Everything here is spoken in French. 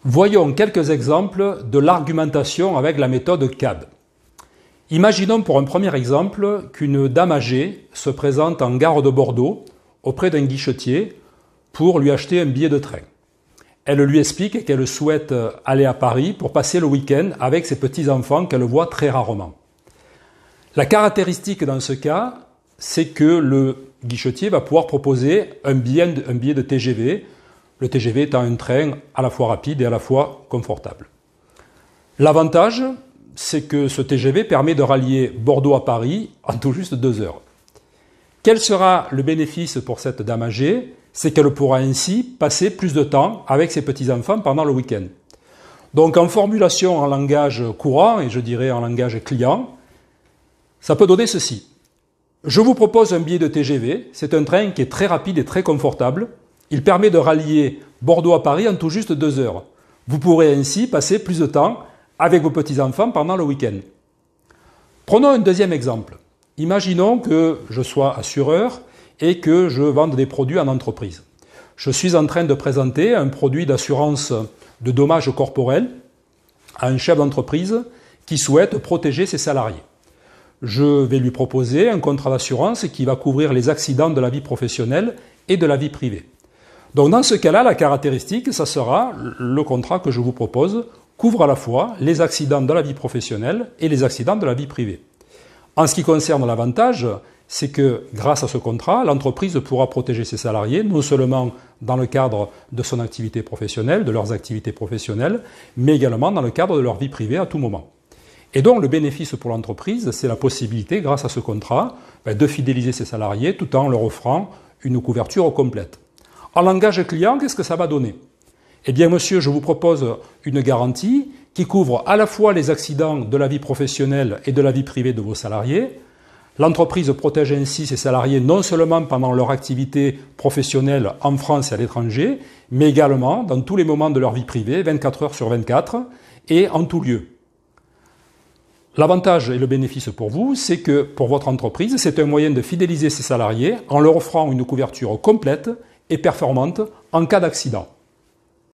Voyons quelques exemples de l'argumentation avec la méthode CAD. Imaginons pour un premier exemple qu'une dame âgée se présente en gare de Bordeaux auprès d'un guichetier pour lui acheter un billet de train. Elle lui explique qu'elle souhaite aller à Paris pour passer le week-end avec ses petits-enfants qu'elle voit très rarement. La caractéristique dans ce cas, c'est que le guichetier va pouvoir proposer un billet de TGV, le TGV étant un train à la fois rapide et à la fois confortable. L'avantage, c'est que ce TGV permet de rallier Bordeaux à Paris en tout juste 2 heures. Quel sera le bénéfice pour cette dame âgée? C'est qu'elle pourra ainsi passer plus de temps avec ses petits-enfants pendant le week-end. Donc en formulation en langage courant, et je dirais en langage client, ça peut donner ceci. Je vous propose un billet de TGV, c'est un train qui est très rapide et très confortable. Il permet de rallier Bordeaux à Paris en tout juste 2 heures. Vous pourrez ainsi passer plus de temps avec vos petits-enfants pendant le week-end. Prenons un deuxième exemple. Imaginons que je sois assureur et que je vende des produits en entreprise. Je suis en train de présenter un produit d'assurance de dommages corporels à un chef d'entreprise qui souhaite protéger ses salariés. Je vais lui proposer un contrat d'assurance qui va couvrir les accidents de la vie professionnelle et de la vie privée. Donc dans ce cas-là, la caractéristique, ça sera le contrat que je vous propose couvre à la fois les accidents de la vie professionnelle et les accidents de la vie privée. En ce qui concerne l'avantage, c'est que grâce à ce contrat, l'entreprise pourra protéger ses salariés, non seulement dans le cadre de son activité professionnelle, de leurs activités professionnelles, mais également dans le cadre de leur vie privée à tout moment. Et donc le bénéfice pour l'entreprise, c'est la possibilité, grâce à ce contrat, de fidéliser ses salariés tout en leur offrant une couverture complète. En langage client, qu'est-ce que ça va donner? Eh bien, monsieur, je vous propose une garantie qui couvre à la fois les accidents de la vie professionnelle et de la vie privée de vos salariés. L'entreprise protège ainsi ses salariés non seulement pendant leur activité professionnelle en France et à l'étranger, mais également dans tous les moments de leur vie privée, 24 heures sur 24, et en tout lieu. L'avantage et le bénéfice pour vous, c'est que pour votre entreprise, c'est un moyen de fidéliser ses salariés en leur offrant une couverture complète et performante en cas d'accident.